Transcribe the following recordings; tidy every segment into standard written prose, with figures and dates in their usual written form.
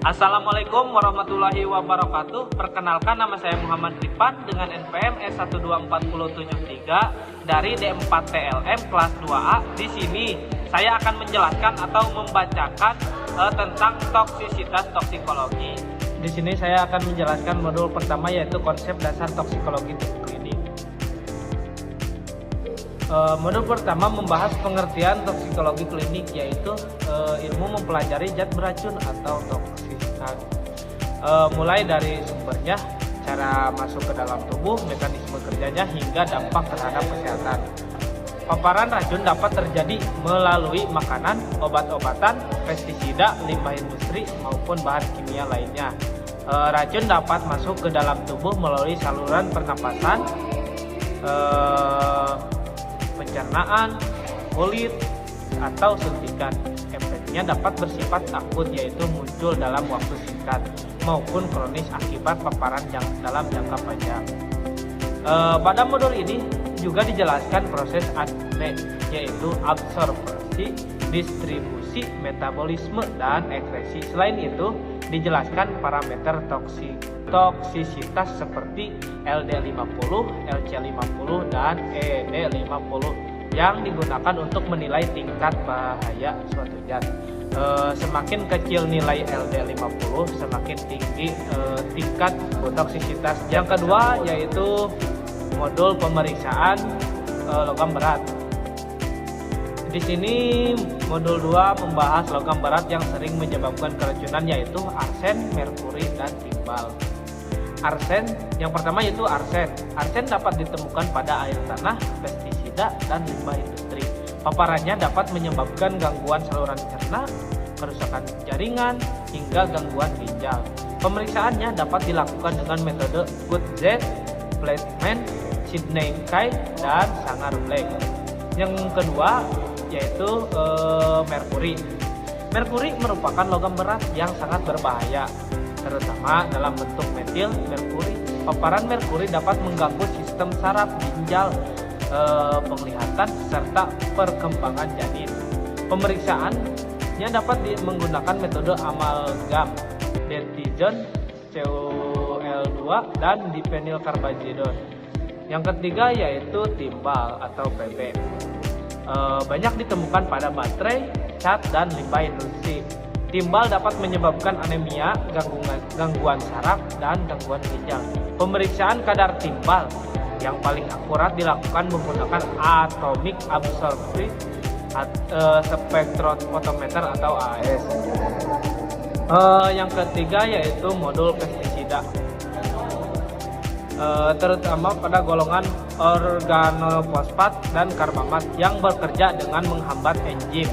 Assalamualaikum warahmatullahi wabarakatuh. Perkenalkan, nama saya Muhammad Rifan dengan NPM S12473 dari D4TLM kelas 2A. Di sini saya akan menjelaskan atau membacakan tentang toksisitas toksikologi. Di sini saya akan menjelaskan modul pertama, yaitu konsep dasar toksikologi klinik. Modul pertama membahas pengertian toksikologi klinik, yaitu ilmu mempelajari zat beracun atau toksisitas. Mulai dari sumbernya, cara masuk ke dalam tubuh, mekanisme kerjanya, hingga dampak terhadap kesehatan. Paparan racun dapat terjadi melalui makanan, obat-obatan, pestisida, limbah industri, maupun bahan kimia lainnya. Racun dapat masuk ke dalam tubuh melalui saluran pernapasan, pencernaan, kulit, atau suntikan. Efeknya dapat bersifat akut, yaitu muncul dalam waktu singkat, maupun kronis akibat paparan dalam jangka panjang. Pada modul ini juga dijelaskan proses ADME, yaitu absorpsi, distribusi, metabolisme, dan ekskresi. Selain itu, dijelaskan parameter toksisitas seperti LD50, LC50, dan ED50 yang digunakan untuk menilai tingkat bahaya suatu zat. Semakin kecil nilai LD50, semakin tinggi tingkat toksisitas. Yang kedua yaitu modul pemeriksaan logam berat. Di sini modul 2 membahas logam berat yang sering menyebabkan keracunan, yaitu arsen, merkuri, dan timbal. Arsen, yang pertama yaitu arsen. Arsen dapat ditemukan pada air tanah, pestisida, dan limbah industri. Paparannya dapat menyebabkan gangguan saluran cerna, kerusakan jaringan, hingga gangguan ginjal. Pemeriksaannya dapat dilakukan dengan metode Gutzet, Fleischmann, Sidney Kai, dan Sanger Black. Yang kedua yaitu merkuri. Merkuri merupakan logam berat yang sangat berbahaya, terutama dalam bentuk metil merkuri. Paparan merkuri dapat mengganggu sistem saraf, ginjal, penglihatan, serta perkembangan janin. Pemeriksaannya dapat menggunakan metode amalgam, Dentizone, CuL2, dan diphenylcarbazidone. Yang ketiga yaitu timbal atau Pb. Banyak ditemukan pada baterai, cat, dan limbah industri. Timbal dapat menyebabkan anemia, gangguan saraf, dan gangguan ginjal. Pemeriksaan kadar timbal yang paling akurat dilakukan menggunakan atomic absorptive spectrophotometer atau AS. Yang ketiga yaitu modul pestisida, terutama pada golongan organofosfat dan karbamat yang bekerja dengan menghambat enzim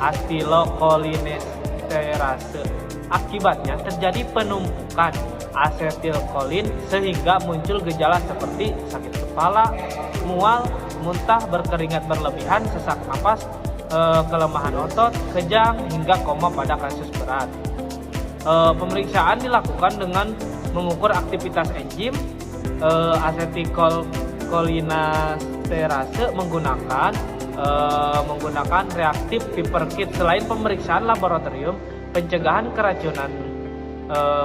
asetilkolinesterase. Akibatnya terjadi penumpukan asetilkolin sehingga muncul gejala seperti sakit kepala, mual, muntah, berkeringat berlebihan, sesak napas, kelemahan otot, kejang, hingga koma pada kasus berat. Pemeriksaan dilakukan dengan mengukur aktivitas enzim asetilkolinesterase menggunakan reaktif Piper kit. Selain pemeriksaan laboratorium, pencegahan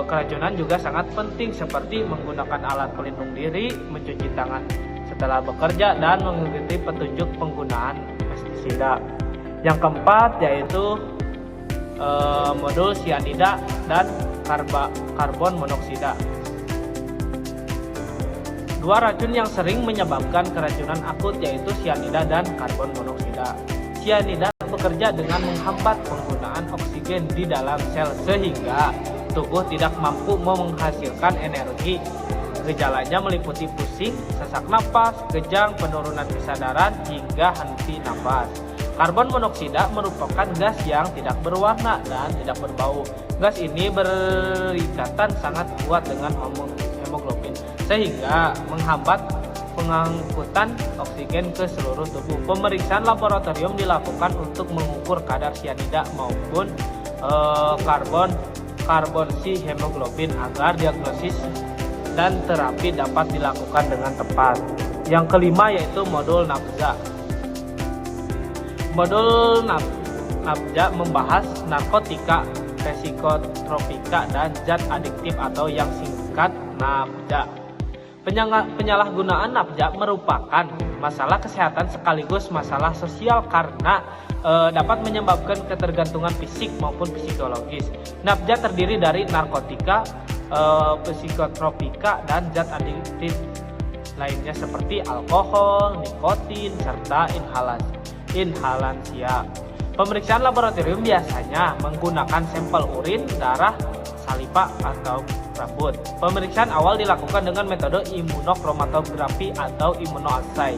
keracunan juga sangat penting, seperti menggunakan alat pelindung diri, mencuci tangan setelah bekerja, dan mengikuti petunjuk penggunaan pestisida. Yang keempat yaitu modul sianida dan karbon monoksida. Dua racun yang sering menyebabkan keracunan akut yaitu sianida dan karbon monoksida. Sianida bekerja dengan menghambat penggunaan oksigen di dalam sel sehingga tubuh tidak mampu menghasilkan energi. Gejalanya meliputi pusing, sesak napas, kejang, penurunan kesadaran, hingga henti napas. Karbon monoksida merupakan gas yang tidak berwarna dan tidak berbau. Gas ini berikatan sangat kuat dengan hemoglobin sehingga menghambat pengangkutan oksigen ke seluruh tubuh. Pemeriksaan laboratorium dilakukan untuk mengukur kadar sianida maupun karbonsi hemoglobin agar diagnosis dan terapi dapat dilakukan dengan tepat. Yang kelima yaitu modul NABZA. Modul NABZA membahas narkotika psikotropika, dan zat adiktif atau yang singkat NAFZA. Penyalahgunaan NAFZA merupakan masalah kesehatan sekaligus masalah sosial karena dapat menyebabkan ketergantungan fisik maupun psikologis. NAFZA terdiri dari narkotika, psikotropika, dan zat adiktif lainnya seperti alkohol, nikotin, serta inhalansia. Pemeriksaan laboratorium biasanya menggunakan sampel urin, darah, saliva, atau rambut. Pemeriksaan awal dilakukan dengan metode imunokromatografi atau immunoassay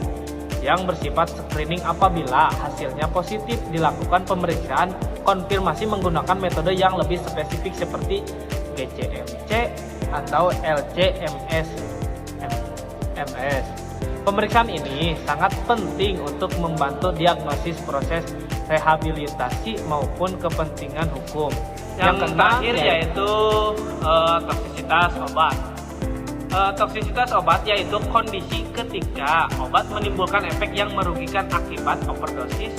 yang bersifat screening. Apabila hasilnya positif, dilakukan pemeriksaan konfirmasi menggunakan metode yang lebih spesifik seperti GCMC atau LC-MS. Pemeriksaan ini sangat penting untuk membantu diagnosis proses rehabilitasi maupun kepentingan hukum. Yang terakhir yaitu toksisitas obat. Toksisitas obat yaitu kondisi ketika obat menimbulkan efek yang merugikan akibat overdosis,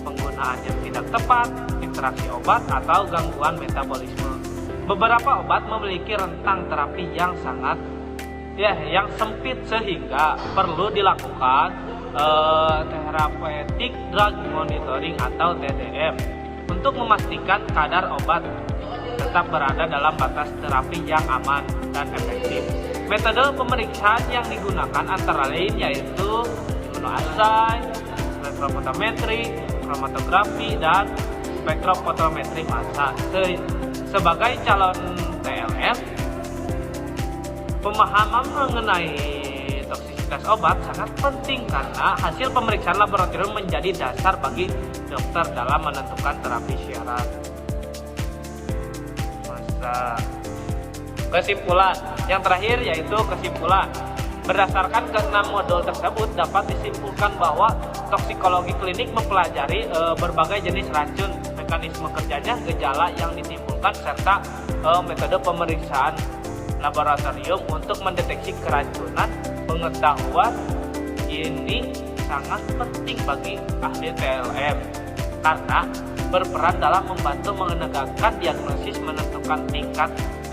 penggunaan yang tidak tepat, interaksi obat, atau gangguan metabolisme. Beberapa obat memiliki rentang terapi yang yang sempit sehingga perlu dilakukan therapeutic drug monitoring atau TDM untuk memastikan kadar obat tetap berada dalam batas terapi yang aman dan efektif. Metode pemeriksaan yang digunakan antara lain yaitu immunoassay, spektrofotometri, kromatografi, dan spektrofotometri massa. Sebagai calon TLM, pemahaman mengenai toksisitas obat sangat penting karena hasil pemeriksaan laboratorium menjadi dasar bagi dokter dalam menentukan terapi syarat. Kesimpulan yang terakhir yaitu kesimpulan. Berdasarkan ke-6 modul tersebut dapat disimpulkan bahwa toksikologi klinik mempelajari berbagai jenis racun, mekanisme kerjanya, gejala yang ditimbulkan, serta metode pemeriksaan laboratorium untuk mendeteksi keracunan. Pengetahuan ini sangat penting bagi ahli TLM karena berperan dalam membantu menegakkan diagnosis, menentukan tingkat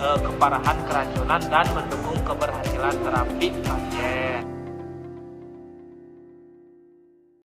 keparahan keracunan, dan mendukung keberhasilan terapi pasien.